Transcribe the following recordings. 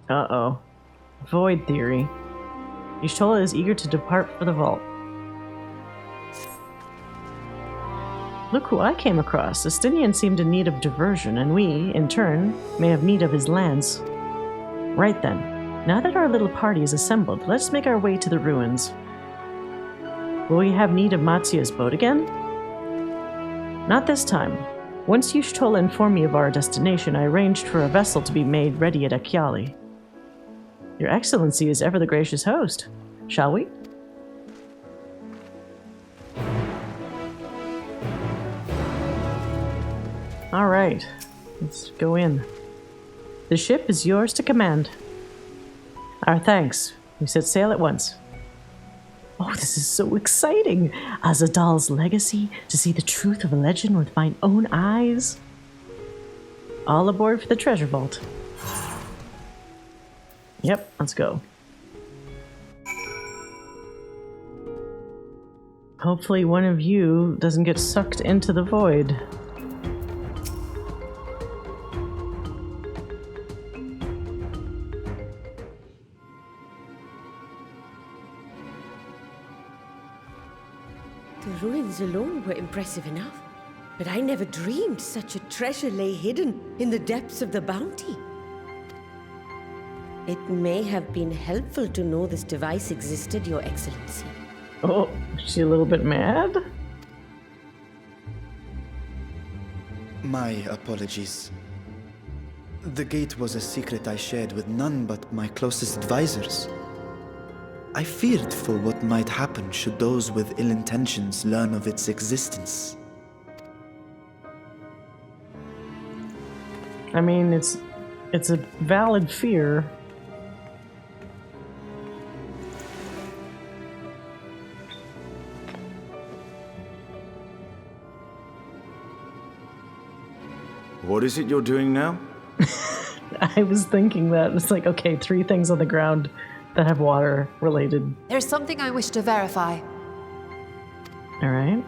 Uh-oh. Void theory. Y'shtola is eager to depart for the vault. Look who I came across. Estinian seemed in need of diversion, and we, in turn, may have need of his lands. Right then. Now that our little party is assembled, let's make our way to the ruins. Will we have need of Matsuya's boat again? Not this time. Once Y'shtola informed me of our destination, I arranged for a vessel to be made ready at Akyali. Your Excellency is ever the gracious host. Shall we? All right, let's go in. The ship is yours to command. Our thanks. We set sail at once. Oh, this is so exciting! Azadal's legacy, to see the truth of a legend with mine own eyes. All aboard for the treasure vault. Yep, let's go. Hopefully one of you doesn't get sucked into the void. The ruins alone were impressive enough, but I never dreamed such a treasure lay hidden in the depths of the bounty. It may have been helpful to know this device existed, Your Excellency. Oh, is she a little bit mad? My apologies. The gate was a secret I shared with none but my closest advisors. I feared for what might happen should those with ill intentions learn of its existence. I mean, it's a valid fear. What is it you're doing now? I was thinking that. It's like, okay, 3 things on the ground that have water related. There's something I wish to verify. All right.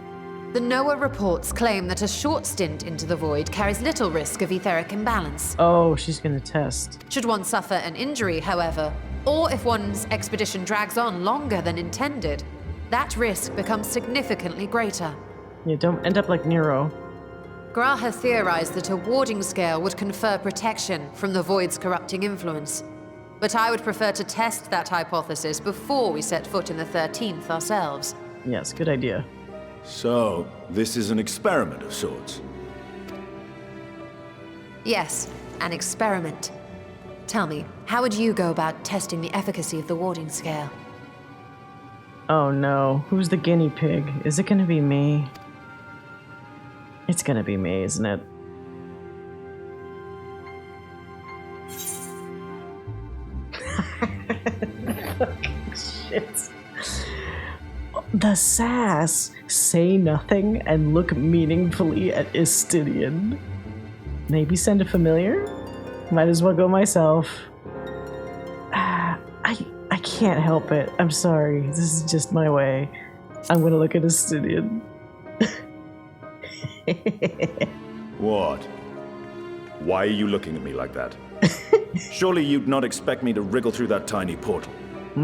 The NOAA reports claim that a short stint into the void carries little risk of etheric imbalance. Oh, she's gonna test. Should one suffer an injury, however, or if one's expedition drags on longer than intended, that risk becomes significantly greater. Yeah, don't end up like Nero. Graha theorized that a warding scale would confer protection from the void's corrupting influence. But I would prefer to test that hypothesis before we set foot in the 13th ourselves. Yes, good idea. So, this is an experiment of sorts. Yes, an experiment. Tell me, how would you go about testing the efficacy of the warding scale? Oh no, who's the guinea pig? Is it gonna be me? It's gonna be me, isn't it? Shit. The sass. Say nothing and look meaningfully at Estinian. Maybe send a familiar? Might as well go myself. I can't help it. I'm sorry. This is just my way. I'm gonna look at Estinian. What? Why are you looking at me like that? Surely you'd not expect me to wriggle through that tiny portal. I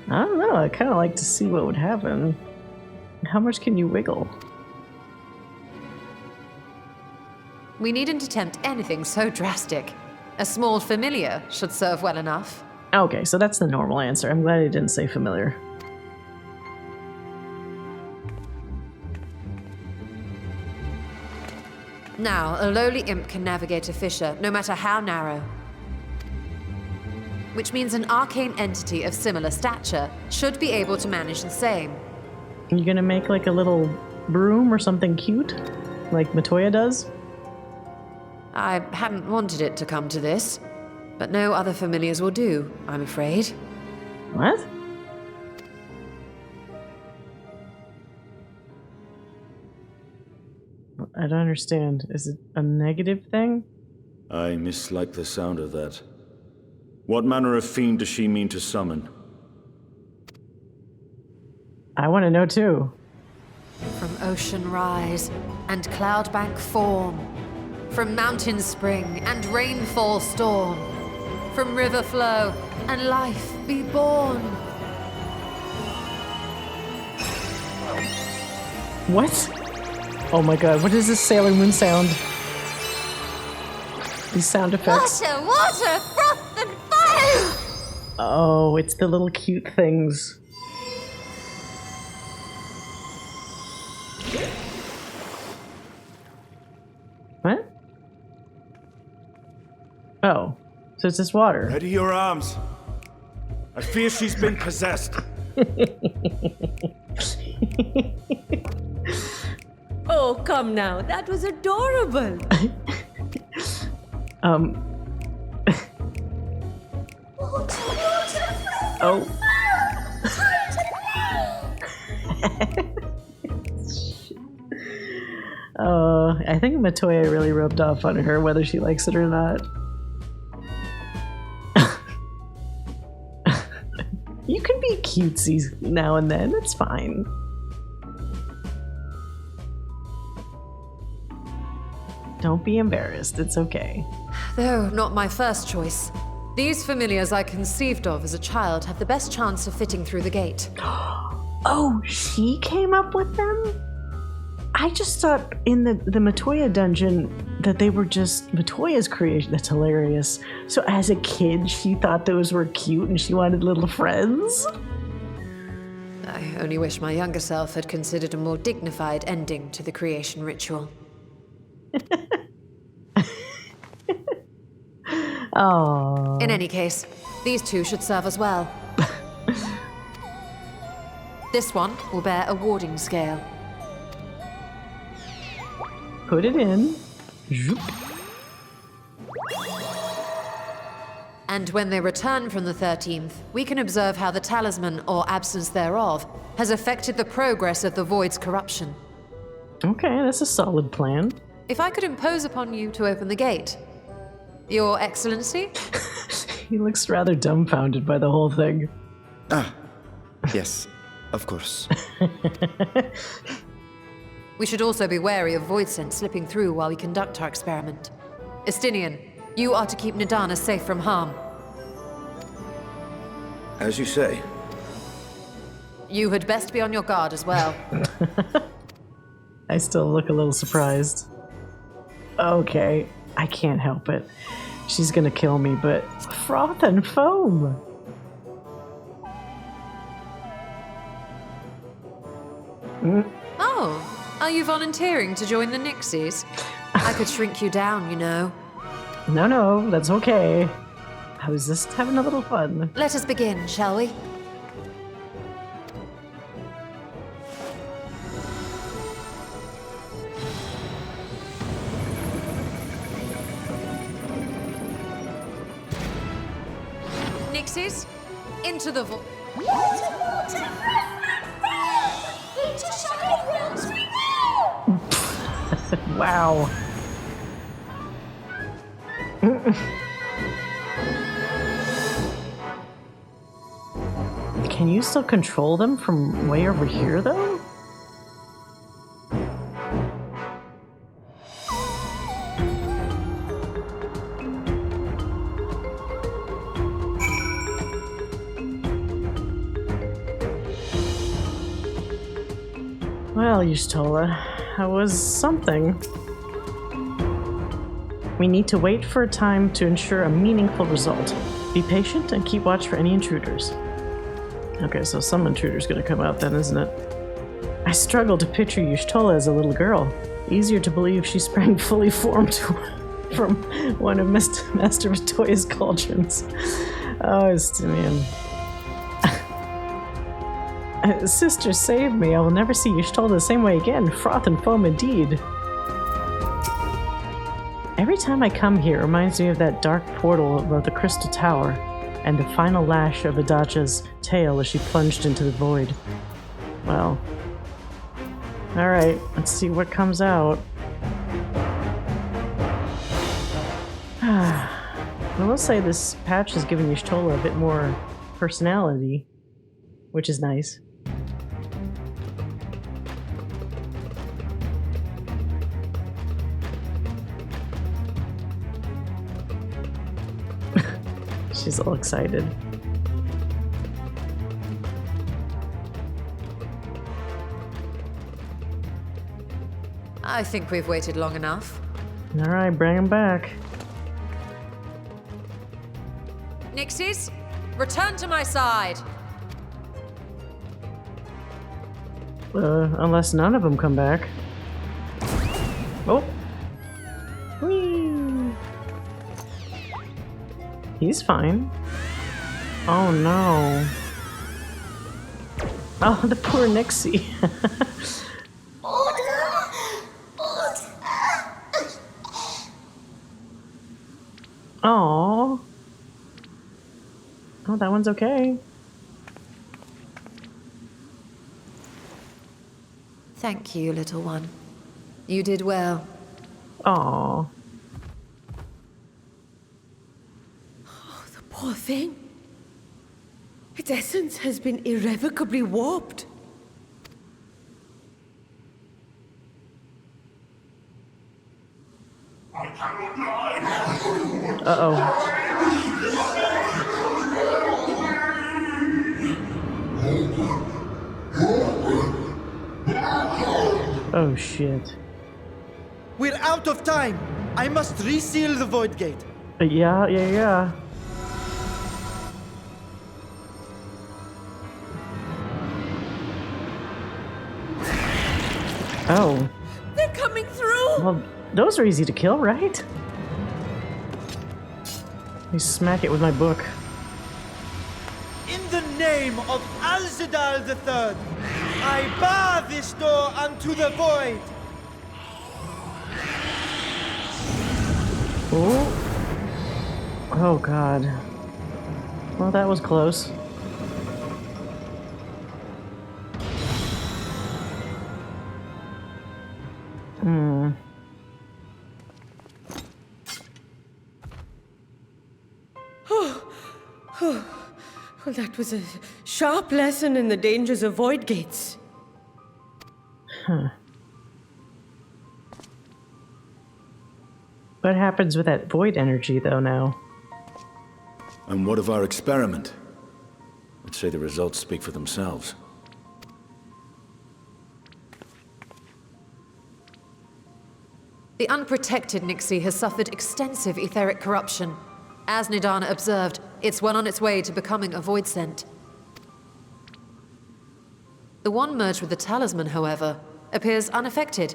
don't know. I kind of like to see what would happen. How much can you wiggle? We needn't attempt anything so drastic. A small familiar should serve well enough. Okay, so that's the normal answer. I'm glad he didn't say familiar. Now, a lowly imp can navigate a fissure, no matter how narrow. Which means an arcane entity of similar stature should be able to manage the same. You gonna make like a little broom or something cute? Like Matoya does? I hadn't wanted it to come to this, but no other familiars will do, I'm afraid. What? I don't understand. Is it a negative thing? I mislike the sound of that. What manner of fiend does she mean to summon? I want to know too. From ocean rise and cloudbank form, from mountain spring and rainfall storm, from river flow, and life be born. What? Oh my god, what is this Sailor Moon sound? These sound effects. Water, water, froth and foam! Oh, it's the little cute things. What? Oh, so it's this water. Ready your arms. I fear she's been possessed. Oh, come now. That was adorable. Oh. I think Matoya really rubbed off on her, whether she likes it or not. You can be cutesy now and then, it's fine. Don't be embarrassed, it's okay. Though not my first choice. These familiars I conceived of as a child have the best chance of fitting through the gate. Oh, she came up with them? I just thought in the Matoya dungeon that they were just Matoya's creation. That's hilarious. So as a kid, she thought those were cute and she wanted little friends? I only wish my younger self had considered a more dignified ending to the creation ritual. Oh. In any case, these two should serve us well. This one will bear a warding scale. Put it in. Zoop. And when they return from the 13th, we can observe how the talisman, or absence thereof, has affected the progress of the Void's corruption. Okay, that's a solid plan. If I could impose upon you to open the gate. Your Excellency? He looks rather dumbfounded by the whole thing. Ah, yes, of course. We should also be wary of void scent slipping through while we conduct our experiment. Estinian, you are to keep Nidana safe from harm. As you say. You had best be on your guard as well. I still look a little surprised. Okay, I can't help it. She's gonna kill me, but Froth and Foam! Oh, are you volunteering to join the Nixies? I could shrink you down, you know. No, that's okay. I was just having a little fun. Let us begin, shall we? Nixies, into the void. Wow. Can you still control them from way over here, though? Well, Y'shtola, that was something. We need to wait for a time to ensure a meaningful result. Be patient and keep watch for any intruders. Okay, so some intruder's gonna come out then, isn't it? I struggle to picture Y'shtola as a little girl. Easier to believe she sprang fully formed from one of Master Matoya's cauldrons. Oh, Estinian. Sister, save me. I will never see Y'shtola the same way again. Froth and Foam indeed. Every time I come here, it reminds me of that dark portal above the Crystal Tower and the final lash of Adacha's tail as she plunged into the void. Well, alright, let's see what comes out. I will say this patch has given Y'shtola a bit more personality, which is nice. She's all excited. I think we've waited long enough. Alright, bring him back. Nixies, return to my side. Unless none of them come back. Oh. Whee. He's fine. Oh no. Oh, the poor Nixie. Oh. Oh, that one's okay. Thank you, little one. You did well. Oh. Oh, the poor thing. Its essence has been irrevocably warped. Uh-oh. Oh, shit. We're out of time. I must reseal the void gate. Yeah. Oh. They're coming through! Well, those are easy to kill, right? Let me smack it with my book. In the name of Al-Zadal III, I bar this door unto the void. Oh god. Well, that was close. Well, that was a sharp lesson in the dangers of void gates. What happens with that void energy, though, now? And what of our experiment? I'd say the results speak for themselves. The unprotected Nixie has suffered extensive etheric corruption. As Nidana observed, it's well on its way to becoming a void scent. The one merged with the talisman, however, appears unaffected.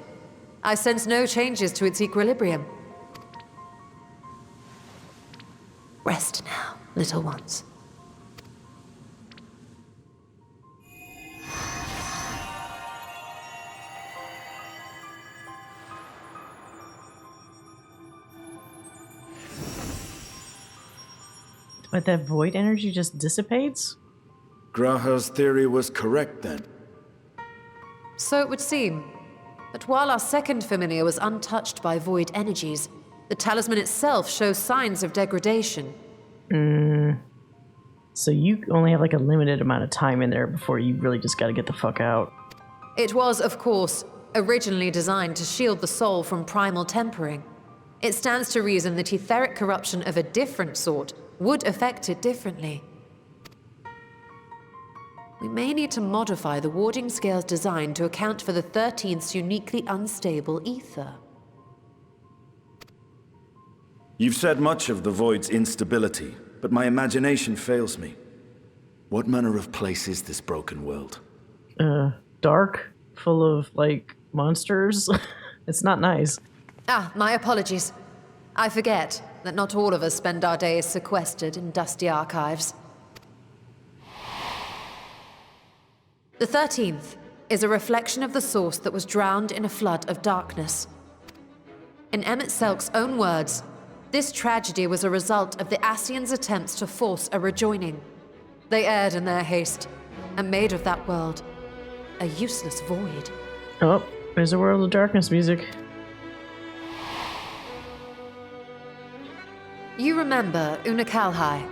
I sense no changes to its equilibrium. Rest now, little ones. But that void energy just dissipates? Graha's theory was correct then. So it would seem. But while our second familiar was untouched by void energies, the talisman itself shows signs of degradation. So you only have like a limited amount of time in there before you really just gotta get the fuck out. It was, of course, originally designed to shield the soul from primal tempering. It stands to reason that etheric corruption of a different sort would affect it differently. We may need to modify the warding scale's design to account for the 13th's uniquely unstable ether. You've said much of the Void's instability, but my imagination fails me. What manner of place is this broken world? Dark, full of, like, monsters. It's not nice. Ah, my apologies. I forget that not all of us spend our days sequestered in dusty archives. The 13th is a reflection of the source that was drowned in a flood of darkness. In emet-selch's own words, this tragedy was a result of the Ascians' attempts to force a rejoining. They erred in their haste, and made of that world a useless void. Oh, there's a World of Darkness music. You remember Una Kalhai,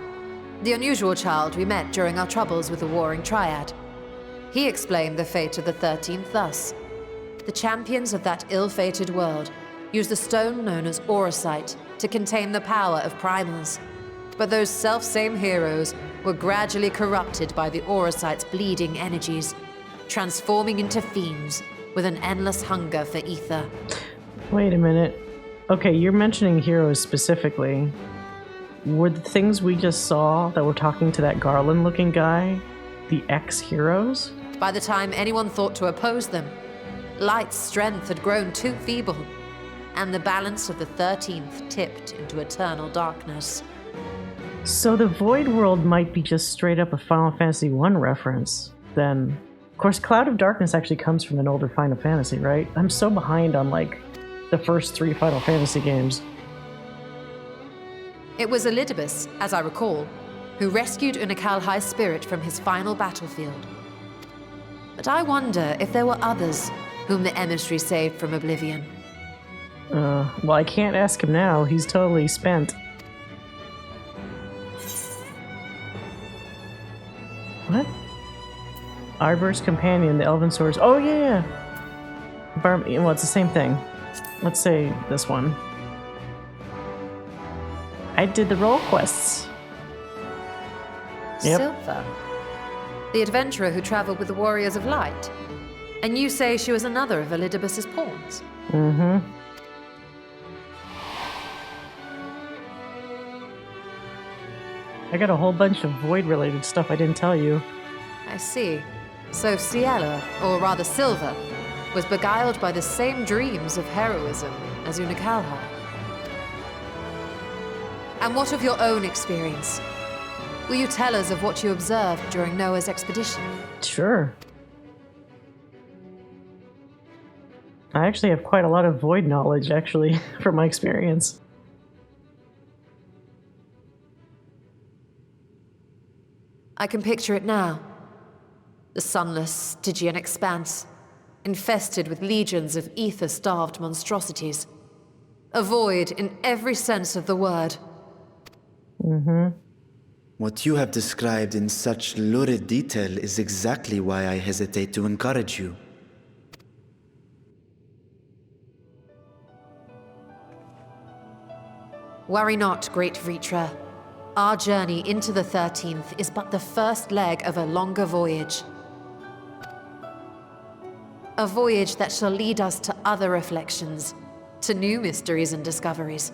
the unusual child we met during our troubles with the Warring Triad. He explained the fate of the 13th thus. The champions of that ill-fated world used the stone known as Auracite to contain the power of primals. But those self-same heroes were gradually corrupted by the Aurosite's bleeding energies, transforming into fiends with an endless hunger for ether. Wait a minute. Okay, you're mentioning heroes specifically. Were the things we just saw that were talking to that Garland-looking guy the ex-heroes? By the time anyone thought to oppose them, Light's strength had grown too feeble, and the balance of the 13th tipped into eternal darkness. So the Void World might be just straight up a Final Fantasy I reference, then. Of course, Cloud of Darkness actually comes from an older Final Fantasy, right? I'm so behind on, like, the first 3 Final Fantasy games. It was Elidibus, as I recall, who rescued Unakalhai's spirit from his final battlefield. But I wonder if there were others whom the emissary saved from oblivion. Well, I can't ask him now. He's totally spent. What? Arbor's companion, the Elven Swords. Oh, yeah! Well, it's the same thing. Let's say this one. I did the role quests. Yep. Silva, the adventurer who traveled with the Warriors of Light. And you say she was another of Elidibus's pawns? Mm-hmm. I got a whole bunch of Void-related stuff I didn't tell you. I see. So Ciela, or rather Silva, was beguiled by the same dreams of heroism as Unakalhai. And what of your own experience? Will you tell us of what you observed during Noah's expedition? Sure. I actually have quite a lot of Void knowledge, actually, from my experience. I can picture it now. The sunless, Stygian expanse, infested with legions of ether-starved monstrosities. A void in every sense of the word. Mm-hmm. What you have described in such lurid detail is exactly why I hesitate to encourage you. Worry not, great Vrtra. Our journey into the 13th is but the first leg of a longer voyage. A voyage that shall lead us to other reflections, to new mysteries and discoveries.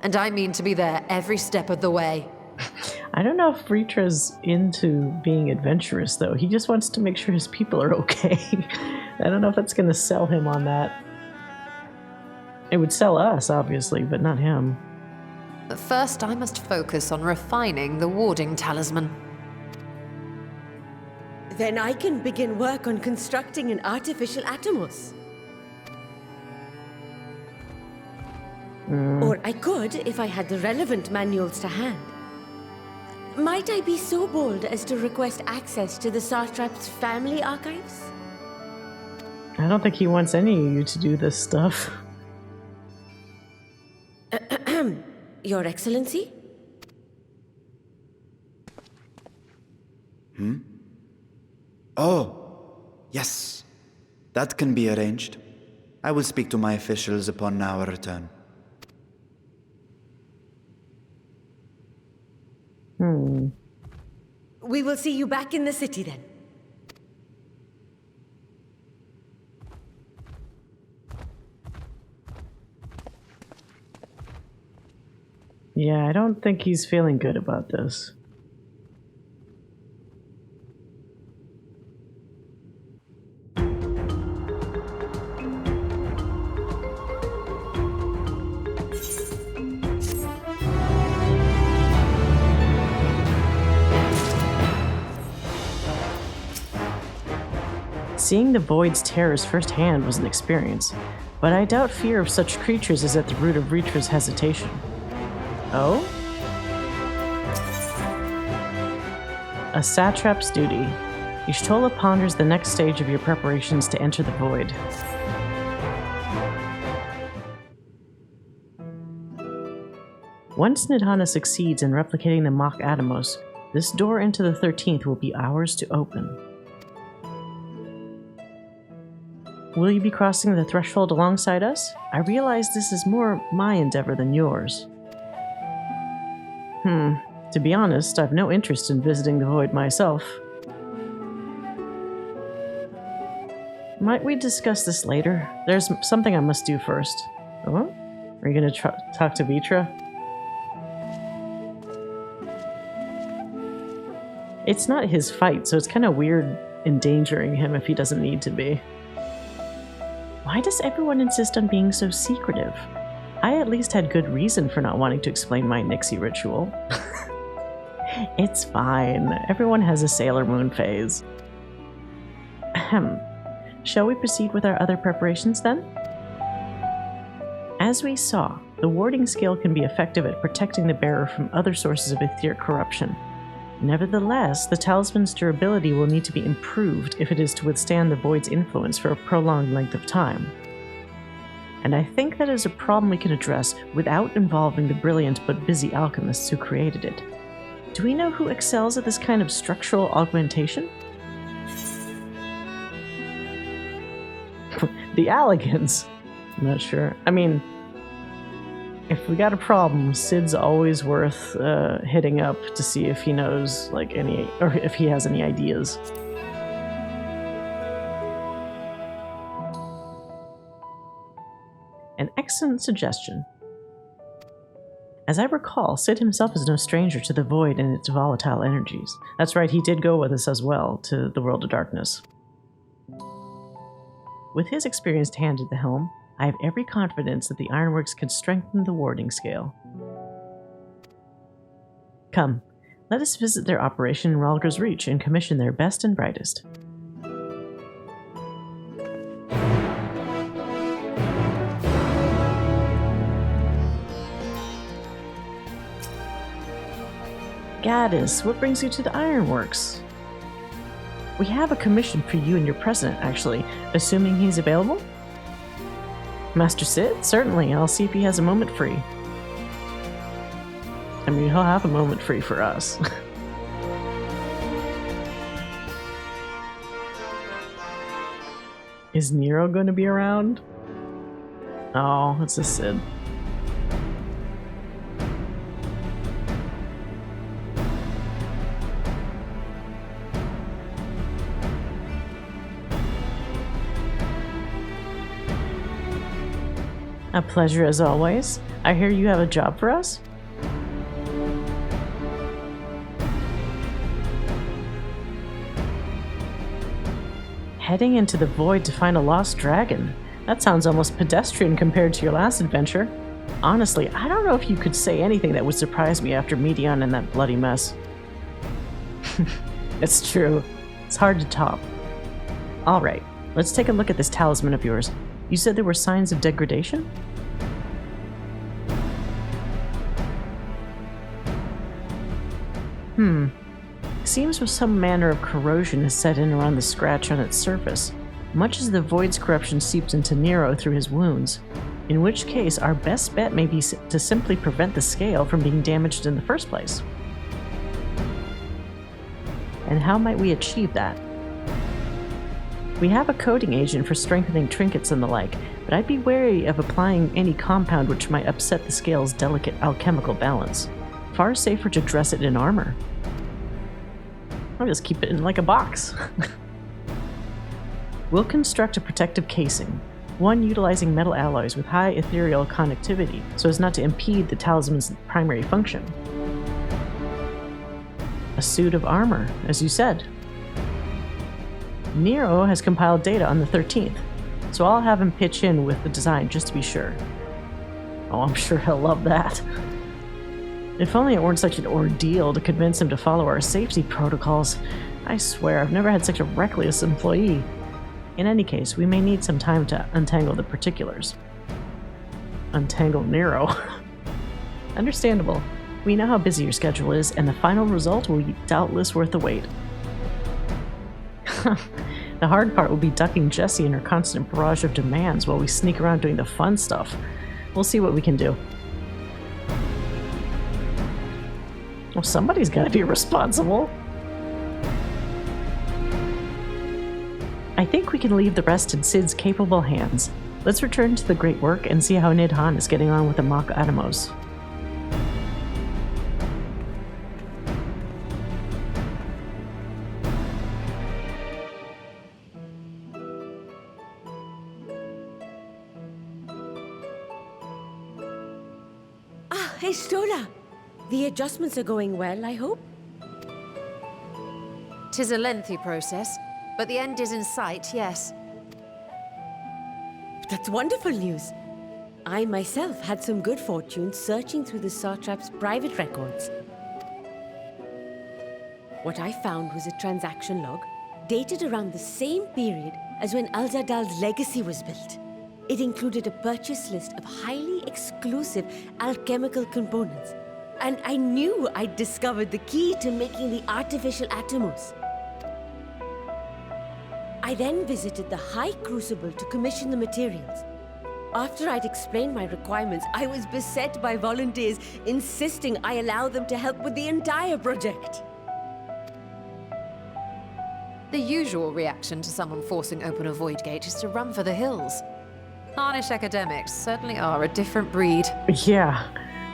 And I mean to be there every step of the way. I don't know if Vrtra's into being adventurous, though. He just wants to make sure his people are okay. I don't know if that's going to sell him on that. It would sell us, obviously, but not him. But first, I must focus on refining the warding talisman. Then I can begin work on constructing an artificial Atomos. Or I could, if I had the relevant manuals to hand. Might I be so bold as to request access to the Satrap's family archives? I don't think he wants any of you to do this stuff. Your Excellency? Oh, yes. That can be arranged. I will speak to my officials upon our return. We will see you back in the city then. Yeah, I don't think he's feeling good about this. Seeing the Void's terrors firsthand was an experience, but I doubt fear of such creatures is at the root of Vrtra's hesitation. Oh? A Satrap's duty. Y'shtola ponders the next stage of your preparations to enter the Void. Once Nidhana succeeds in replicating the Mach Atomos, this door into the 13th will be ours to open. Will you be crossing the threshold alongside us? I realize this is more my endeavor than yours. To be honest, I've no interest in visiting the Void myself. Might we discuss this later? There's something I must do first. Oh? Are you going to talk to Vrtra? It's not his fight, so it's kind of weird endangering him if he doesn't need to be. Why does everyone insist on being so secretive? I at least had good reason for not wanting to explain my Nixie ritual. It's fine. Everyone has a Sailor Moon phase. Ahem. Shall we proceed with our other preparations then? As we saw, the warding scale can be effective at protecting the bearer from other sources of etheric corruption. Nevertheless, the talisman's durability will need to be improved if it is to withstand the Void's influence for a prolonged length of time. And I think that is a problem we can address without involving the brilliant but busy alchemists who created it. Do we know who excels at this kind of structural augmentation? The Alligans. I'm not sure. I mean, if we got a problem, Sid's always worth hitting up to see if he knows, like, any, or if he has any ideas. An excellent suggestion. As I recall, Sid himself is no stranger to the Void and its volatile energies. That's right, he did go with us as well to the World of Darkness. With his experienced hand at the helm, I have every confidence that the Ironworks can strengthen the warding scale. Come, let us visit their operation in Rhalgr's Reach and commission their best and brightest. Gaddis, what brings you to the Ironworks? We have a commission for you and your president, actually, assuming he's available? Master Sid? Certainly, I'll see if he has a moment free. I mean, he'll have a moment free for us. Is Nero going to be around? Oh, it's a Sid. A pleasure as always. I hear you have a job for us? Heading into the Void to find a lost dragon. That sounds almost pedestrian compared to your last adventure. Honestly, I don't know if you could say anything that would surprise me after Medion and that bloody mess. It's true. It's hard to top. Alright, let's take a look at this talisman of yours. You said there were signs of degradation? Seems some manner of corrosion has set in around the scratch on its surface, much as the Void's corruption seeped into Nero through his wounds, in which case our best bet may be to simply prevent the scale from being damaged in the first place. And how might we achieve that? We have a coating agent for strengthening trinkets and the like, but I'd be wary of applying any compound which might upset the scale's delicate alchemical balance. Far safer to dress it in armor. I'll just keep it in like a box. We'll construct a protective casing, one utilizing metal alloys with high ethereal conductivity so as not to impede the talisman's primary function. A suit of armor, as you said. Nero has compiled data on the 13th, so I'll have him pitch in with the design just to be sure. Oh, I'm sure he'll love that. If only it weren't such an ordeal to convince him to follow our safety protocols. I swear, I've never had such a reckless employee. In any case, we may need some time to untangle the particulars. Untangle Nero. Understandable. We know how busy your schedule is, and the final result will be doubtless worth the wait. The hard part will be ducking Jessie and her constant barrage of demands while we sneak around doing the fun stuff. We'll see what we can do. Well, somebody's got to be responsible. I think we can leave the rest in Sid's capable hands. Let's return to the great work and see how radz-at-han is getting on with the mock Atomos. Hey, Stola. The adjustments are going well, I hope? 'Tis a lengthy process, but the end is in sight, yes. That's wonderful news. I myself had some good fortune searching through the Satrap's private records. What I found was a transaction log dated around the same period as when Al-Jadal's legacy was built. It included a purchase list of highly exclusive alchemical components, and I knew I'd discovered the key to making the artificial atomos. I then visited the High Crucible to commission the materials. After I'd explained my requirements, I was beset by volunteers insisting I allow them to help with the entire project. The usual reaction to someone forcing open a void gate is to run for the hills. Harnish academics certainly are a different breed. Yeah,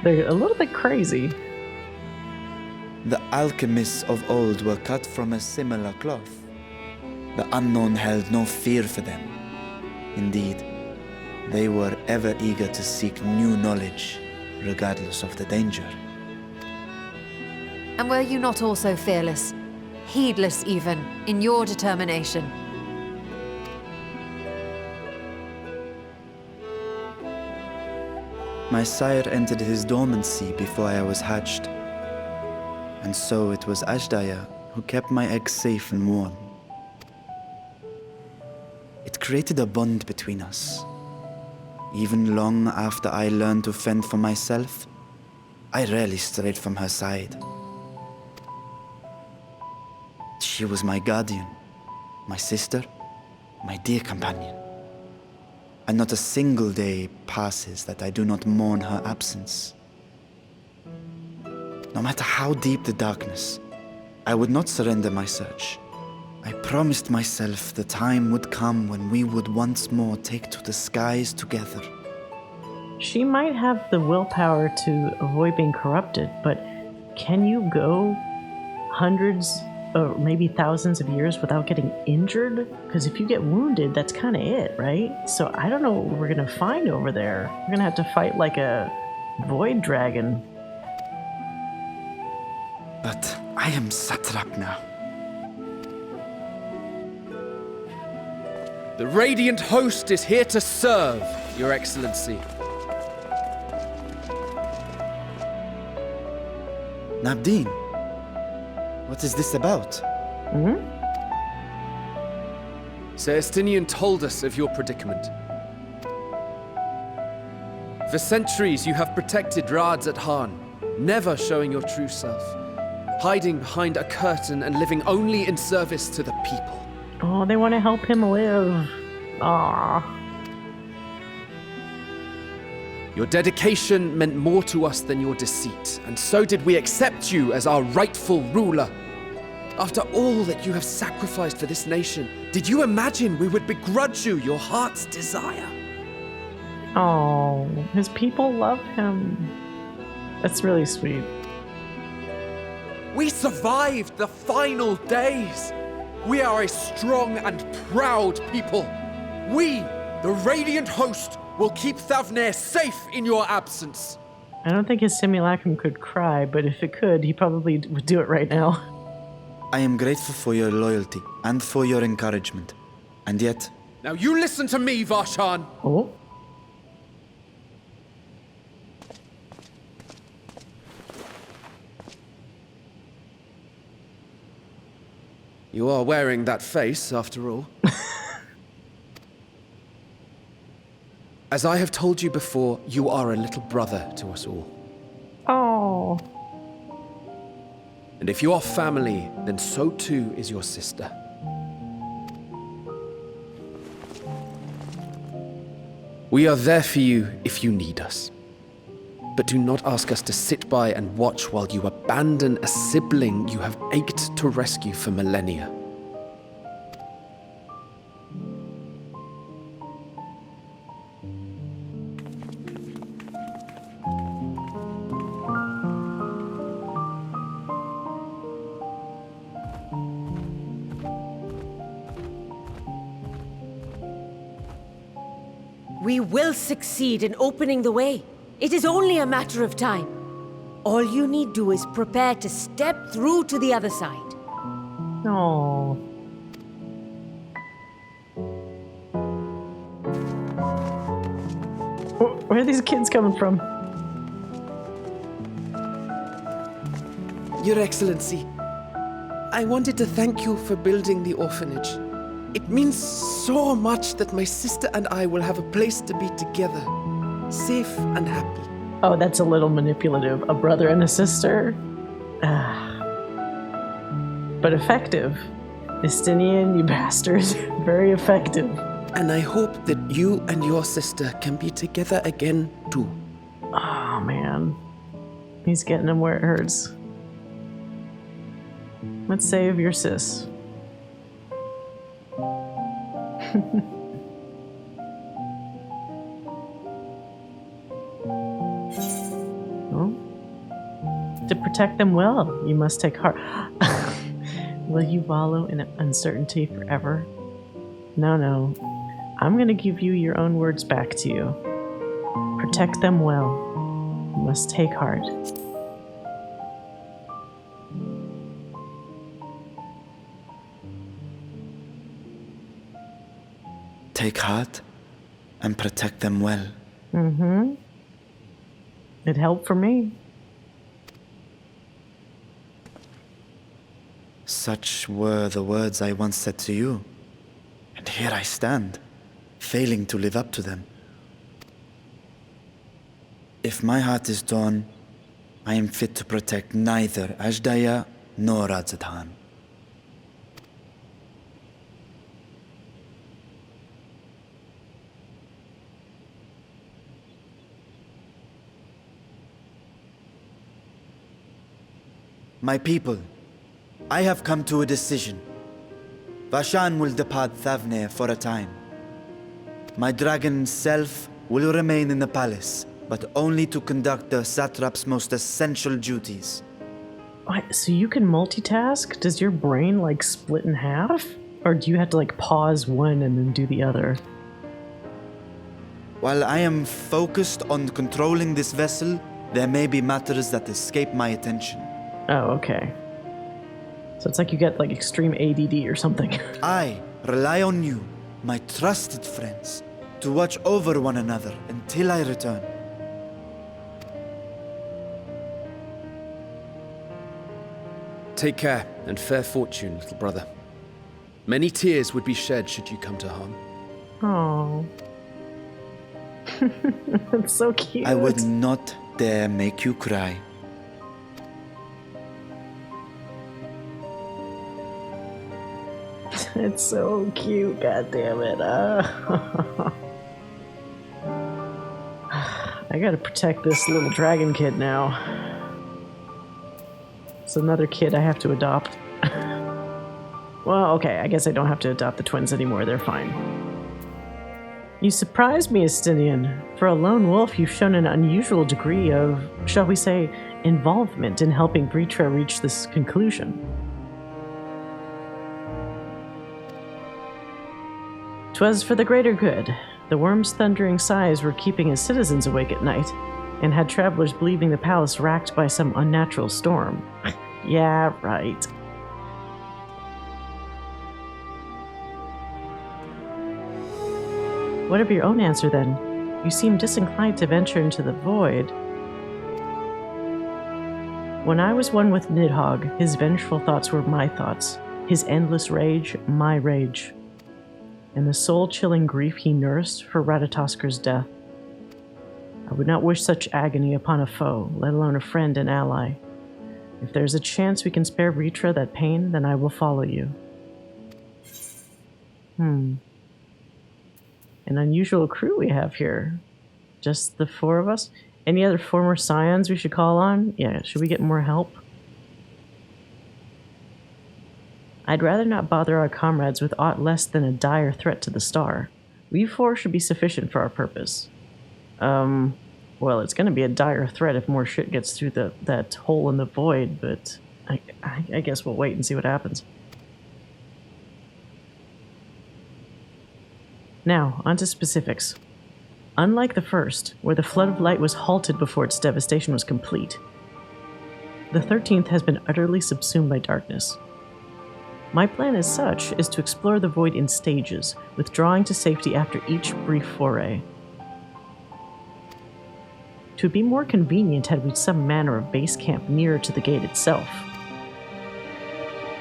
they're a little bit crazy. The alchemists of old were cut from a similar cloth. The unknown held no fear for them. Indeed, they were ever eager to seek new knowledge, regardless of the danger. And were you not also fearless? Heedless even, in your determination? My sire entered his dormancy before I was hatched. And so it was Ashdaya who kept my eggs safe and warm. It created a bond between us. Even long after I learned to fend for myself, I rarely strayed from her side. She was my guardian, my sister, my dear companion. And not a single day passes that I do not mourn her absence. No matter how deep the darkness, I would not surrender my search. I promised myself the time would come when we would once more take to the skies together. She might have the willpower to avoid being corrupted, but can you go hundreds or maybe thousands of years without getting injured? Because if you get wounded, that's kind of it, right? So I don't know what we're going to find over there. We're going to have to fight like a void dragon. But I am Satrap now. The Radiant Host is here to serve, Your Excellency. Nabdeen, what is this about? Sir Estinian told us of your predicament. For centuries you have protected radz-at-han, never showing your true self, hiding behind a curtain and living only in service to the people. Oh, they want to help him live. Aww. Your dedication meant more to us than your deceit, and so did we accept you as our rightful ruler. After all that you have sacrificed for this nation, did you imagine we would begrudge you your heart's desire? Oh, his people love him. That's really sweet. We survived the final days. We are a strong and proud people. We, the Radiant Host, will keep Thavnair safe in your absence. I don't think his simulacrum could cry, but if it could, he probably would do it right now. I am grateful for your loyalty and for your encouragement. And yet... Now you listen to me, Varshahn. Oh? You are wearing that face, after all. As I have told you before, you are a little brother to us all. Oh. And if you are family, then so too is your sister. We are there for you if you need us. But do not ask us to sit by and watch while you abandon a sibling you have ached to rescue for millennia. We will succeed in opening the way. It is only a matter of time. All you need do is prepare to step through to the other side. Oh. Where are these kids coming from? Your Excellency, I wanted to thank you for building the orphanage. It means so much that my sister and I will have a place to be together, safe and happy. Oh, that's a little manipulative. A brother and a sister? But effective. Estinian, you bastards. Very effective. And I hope that you and your sister can be together again, too. Oh, man. He's getting him where it hurts. Let's save your sis. Oh. To protect them well, you must take heart. Will you wallow in uncertainty forever? No. I'm gonna give you your own words back to you. Protect them well. You must take heart. Take heart and protect them well. Mm-hmm. It helped for me. Such were the words I once said to you. And here I stand, failing to live up to them. If my heart is torn, I am fit to protect neither Ajdaya nor radz-at-han. My people, I have come to a decision. Varshahn will depart Thavne for a time. My dragon self will remain in the palace, but only to conduct the Satrap's most essential duties. What, so you can multitask? Does your brain, like, split in half? Or do you have to, like, pause one and then do the other? While I am focused on controlling this vessel, there may be matters that escape my attention. Oh, okay. So it's like you get, like, extreme ADD or something. I rely on you, my trusted friends, to watch over one another until I return. Take care and fair fortune, little brother. Many tears would be shed should you come to harm. Oh. That's so cute. I would not dare make you cry. It's so cute, god damn it. I gotta protect this little dragon kid now. It's another kid I have to adopt. Well, okay, I guess I don't have to adopt the twins anymore, they're fine. You surprised me, Estinian. For a lone wolf, you've shown an unusual degree of, shall we say, involvement in helping Vrtra reach this conclusion. 'Twas for the greater good. The worm's thundering sighs were keeping his citizens awake at night, and had travelers believing the palace racked by some unnatural storm. Yeah, right. What of your own answer, then? You seem disinclined to venture into the void. When I was one with Nidhogg, his vengeful thoughts were my thoughts, his endless rage, my rage, and the soul-chilling grief he nursed for Radataskar's death. I would not wish such agony upon a foe, let alone a friend and ally. If there's a chance we can spare Vrtra that pain, then I will follow you. An unusual crew we have here. Just the four of us? Any other former scions we should call on? Yeah, should we get more help? I'd rather not bother our comrades with aught less than a dire threat to the star. We four should be sufficient for our purpose. Well, it's gonna be a dire threat if more shit gets through that hole in the void, but I guess we'll wait and see what happens. Now, on to specifics. Unlike the first, where the flood of light was halted before its devastation was complete, the 13th has been utterly subsumed by darkness. My plan as such is to explore the void in stages, withdrawing to safety after each brief foray. It would be more convenient had we some manner of base camp nearer to the gate itself.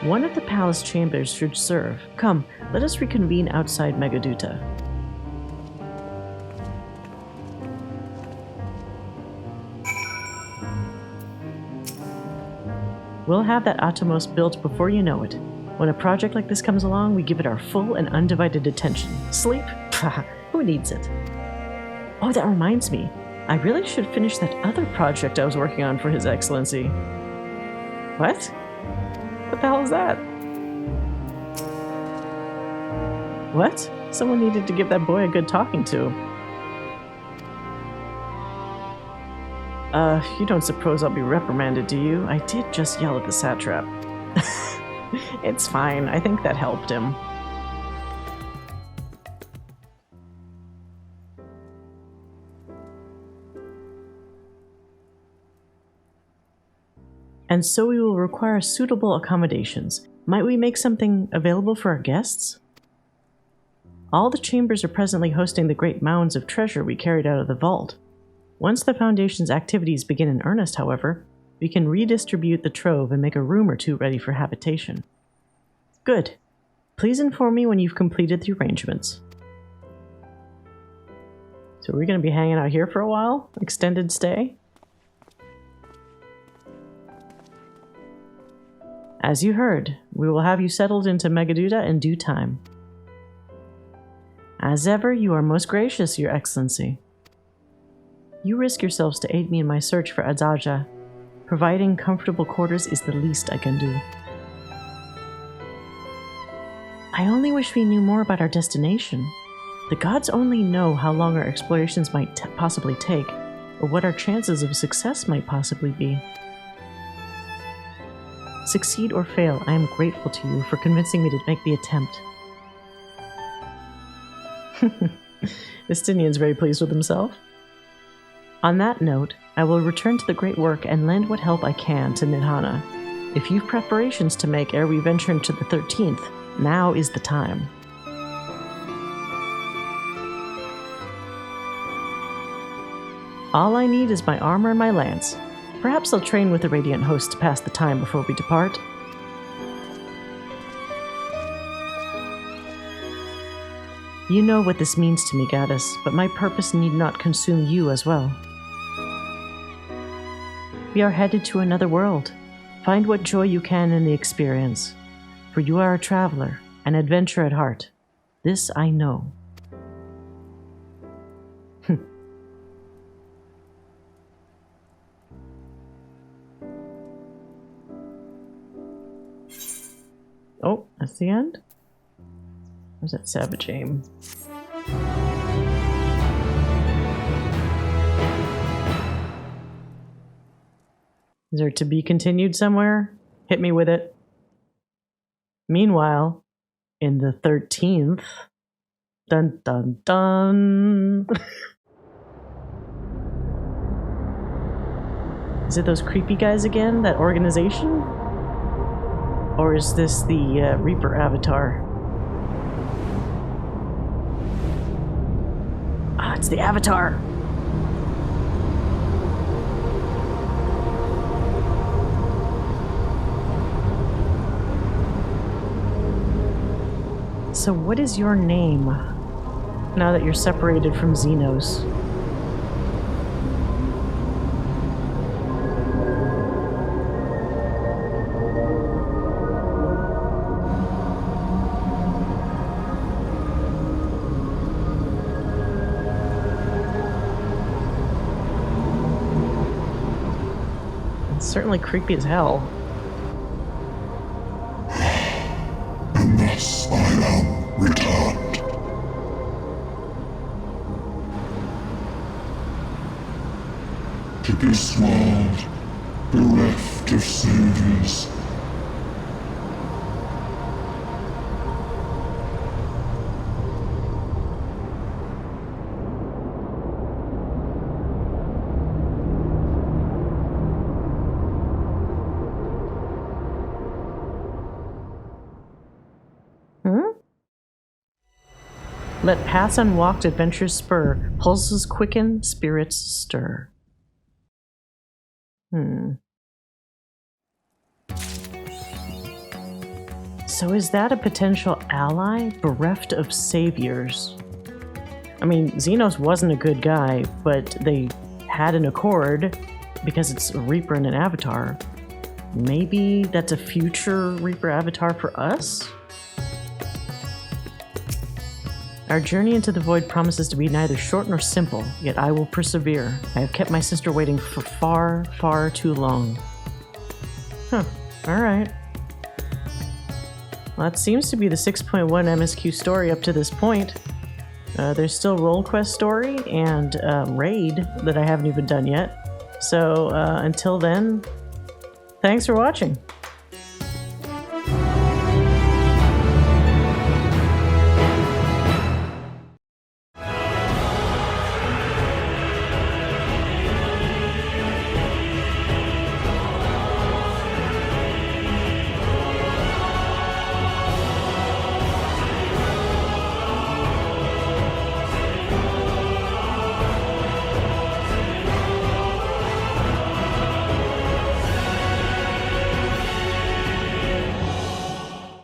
One of the palace chambers should serve. Come, let us reconvene outside Megaduta. We'll have that Atomos built before you know it. When a project like this comes along, we give it our full and undivided attention. Sleep? Who needs it? Oh, that reminds me. I really should finish that other project I was working on for His Excellency. What? What the hell is that? What? Someone needed to give that boy a good talking to. You don't suppose I'll be reprimanded, do you? I did just yell at the Satrap. It's fine. I think that helped him. And so we will require suitable accommodations. Might we make something available for our guests? All the chambers are presently hosting the great mounds of treasure we carried out of the vault. Once the Foundation's activities begin in earnest, however, we can redistribute the trove and make a room or two ready for habitation. Good. Please inform me when you've completed the arrangements. So we're going to be hanging out here for a while? Extended stay? As you heard, we will have you settled into Megaduta in due time. As ever, you are most gracious, Your Excellency. You risk yourselves to aid me in my search for Adzaja. Providing comfortable quarters is the least I can do. I only wish we knew more about our destination. The gods only know how long our explorations might possibly take, or what our chances of success might possibly be. Succeed or fail, I am grateful to you for convincing me to make the attempt. Estinian's very pleased with himself. On that note, I will return to the great work and lend what help I can to Nidhana. If you've preparations to make ere we venture into the 13th, now is the time. All I need is my armor and my lance. Perhaps I'll train with the Radiant Host to pass the time before we depart. You know what this means to me, Goddess, but my purpose need not consume you as well. We are headed to another world. Find what joy you can in the experience, for you are a traveler, an adventurer at heart. This I know. Oh, that's the end? Where's that savage aim? Is there to be continued somewhere? Hit me with it. Meanwhile, in the 13th... Dun dun dun! Is it those creepy guys again? That organization? Or is this the Reaper avatar? Ah, it's the avatar! So what is your name, now that you're separated from Xenos? It's certainly creepy as hell. And thus I am returned. To this world, bereft of saviors. Let paths unwalked, adventures spur. Pulses quicken, spirits stir. So is that a potential ally, bereft of saviors? I mean, Xenos wasn't a good guy, but they had an accord because it's a Reaper and an Avatar. Maybe that's a future Reaper Avatar for us? Our journey into the void promises to be neither short nor simple, yet I will persevere. I have kept my sister waiting for far, far too long. Huh, alright. Well, that seems to be the 6.1 MSQ story up to this point. There's still Roll Quest story and Raid that I haven't even done yet. So until then, thanks for watching.